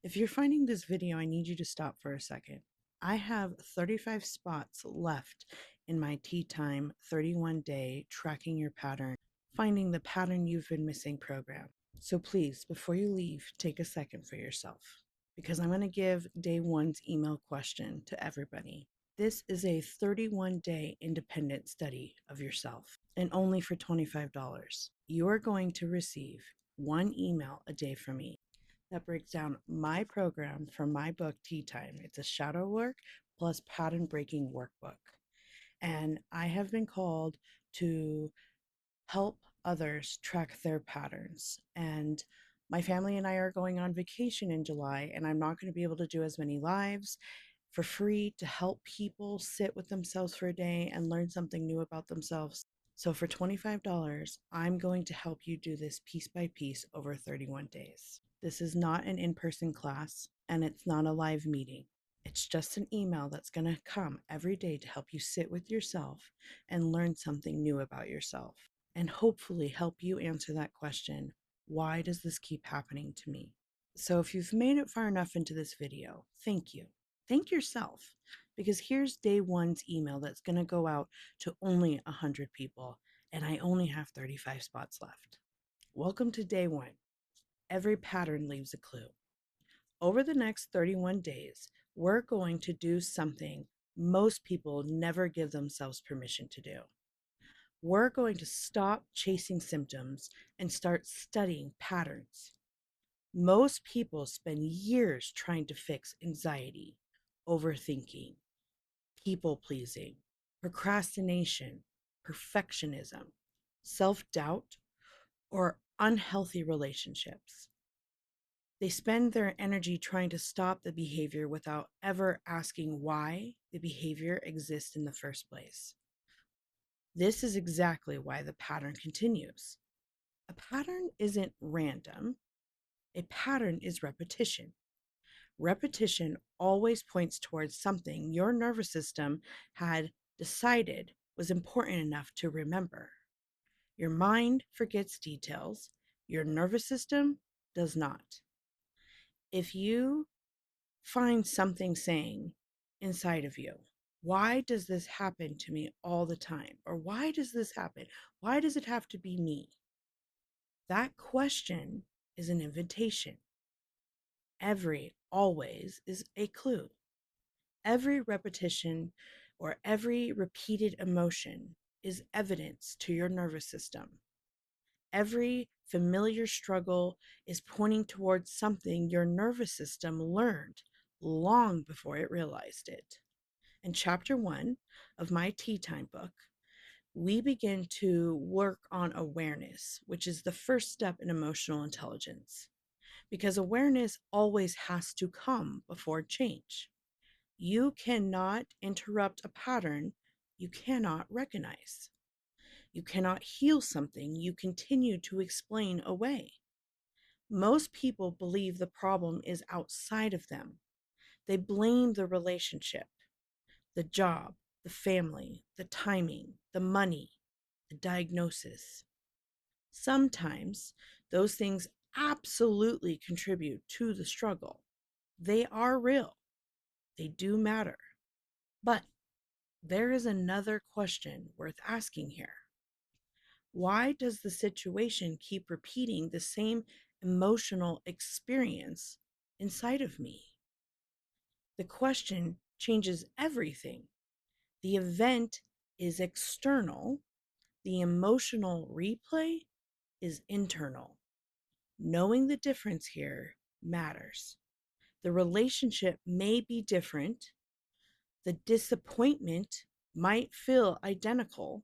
If you're finding this video, I need you to stop for a second. I have 35 spots left in my Tea Time 31-day tracking your pattern, finding the pattern you've been missing program. So please, before you leave, take a second for yourself because I'm going to give day one's email question to everybody. This is a 31-day independent study of yourself and only for $25. You are going to receive one email a day from me that breaks down my program from my book, Tea Time. It's a shadow work plus pattern breaking workbook. And I have been called to help others track their patterns. And my family and I are going on vacation in July, and I'm not going to be able to do as many lives for free to help people sit with themselves for a day and learn something new about themselves. So for $25, I'm going to help you do this piece by piece over 31 days. This is not an in-person class, and it's not a live meeting. It's just an email that's going to come every day to help you sit with yourself and learn something new about yourself, and hopefully help you answer that question, why does this keep happening to me? So if you've made it far enough into this video, thank you. Thank yourself, because here's day one's email that's going to go out to only 100 people, and I only have 35 spots left. Welcome to day one. Every pattern leaves a clue. Over the next 31 days, we're going to do something most people never give themselves permission to do. We're going to stop chasing symptoms and start studying patterns. Most people spend years trying to fix anxiety, overthinking, people pleasing, procrastination, perfectionism, self doubt, or unhealthy relationships. They spend their energy trying to stop the behavior without ever asking why the behavior exists in the first place. This is exactly why the pattern continues. A pattern isn't random, a pattern is repetition. Repetition always points towards something your nervous system had decided was important enough to remember. Your mind forgets details, your nervous system does not. If you find something saying inside of you, why does this happen to me all the time? Or why does this happen? Why does it have to be me? That question is an invitation. Every always is a clue. Every repetition or every repeated emotion is evidence to your nervous system. Every familiar struggle is pointing towards something your nervous system learned long before it realized it. In chapter 1 of my Tea Time book, we begin to work on awareness, which is the first step in emotional intelligence, because awareness always has to come before change. You cannot interrupt a pattern you cannot recognize. You cannot heal something you continue to explain away. Most people believe the problem is outside of them. They blame the relationship, the job, the family, the timing, the money, the diagnosis. Sometimes those things absolutely contribute to the struggle. They are real. They do matter. But there is another question worth asking here. Why does the situation keep repeating the same emotional experience inside of me? The question changes everything. The event is external, the emotional replay is internal. Knowing the difference here matters. The relationship may be different, the disappointment might feel identical,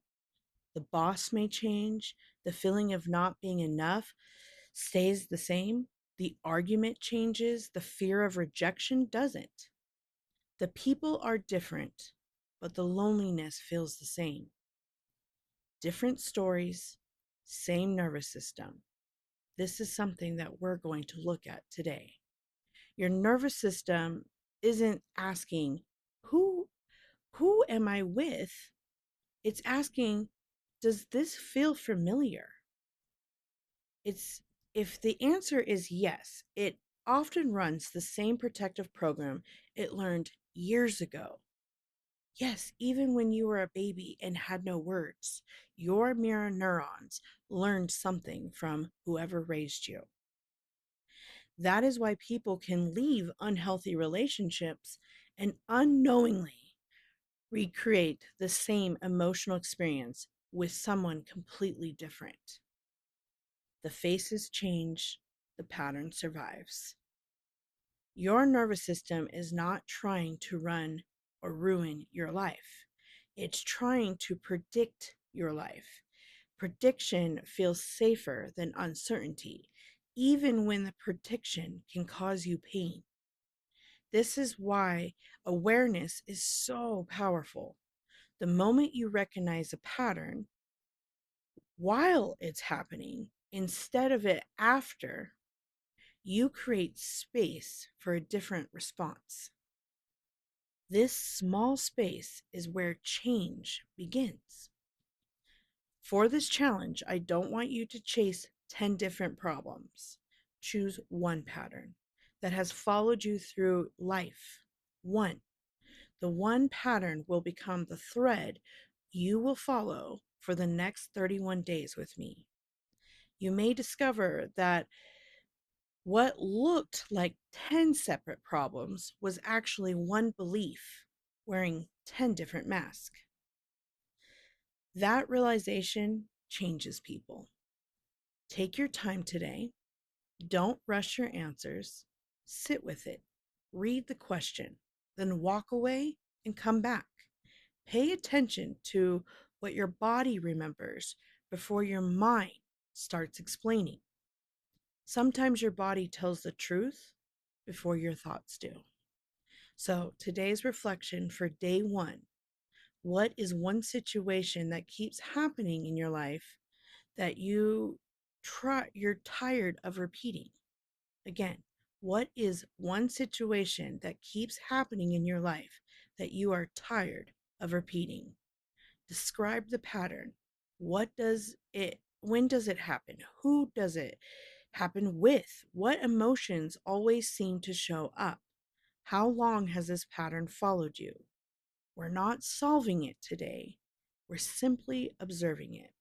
the boss may change, the feeling of not being enough stays the same, the argument changes, the fear of rejection doesn't. The people are different, but the loneliness feels the same. Different stories, same nervous system. This is something that we're going to look at today. Your nervous system isn't asking, who who am I with? It's asking, does this feel familiar? It's if the answer is yes, it often runs the same protective program it learned years ago. Yes, even when you were a baby and had no words, your mirror neurons learned something from whoever raised you. That is why people can leave unhealthy relationships and unknowingly recreate the same emotional experience with someone completely different. The faces change, the pattern survives. Your nervous system is not trying to run or ruin your life. It's trying to predict your life. Prediction feels safer than uncertainty, even when the prediction can cause you pain. This is why awareness is so powerful. The moment you recognize a pattern while it's happening, instead of it after, you create space for a different response. This small space is where change begins. For this challenge, I don't want you to chase 10 different problems. Choose one pattern that has followed you through life. One. The one pattern will become the thread you will follow for the next 31 days with me. You may discover that what looked like 10 separate problems was actually one belief wearing 10 different masks. That realization changes people. Take your time today. Don't rush your answers. Sit with it. Read the question, then walk away and come back. Pay attention to what your body remembers before your mind starts explaining. Sometimes your body tells the truth before your thoughts do. So, today's reflection for day 1. What is one situation that keeps happening in your life that you're tired of repeating? Again, what is one situation that keeps happening in your life that you are tired of repeating? Describe the pattern. When does it happen? Who does it happen with? What emotions always seem to show up? How long has this pattern followed you? We're not solving it today. We're simply observing it.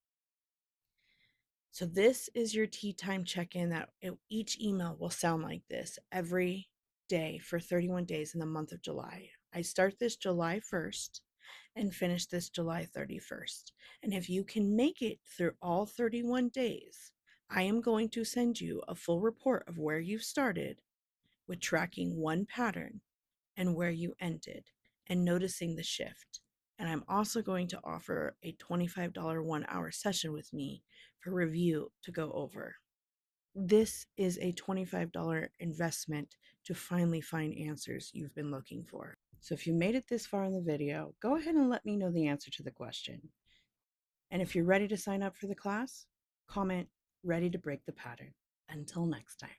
So this is your tea time check-in that each email will sound like this every day for 31 days in the month of July. I start this July 1st and finish this July 31st. And if you can make it through all 31 days, I am going to send you a full report of where you've started with tracking one pattern and where you ended and noticing the shift. And I'm also going to offer a $25 1-hour session with me for review to go over. This is a $25 investment to finally find answers you've been looking for. So if you made it this far in the video, go ahead and let me know the answer to the question. And if you're ready to sign up for the class, comment ready to break the pattern. Until next time.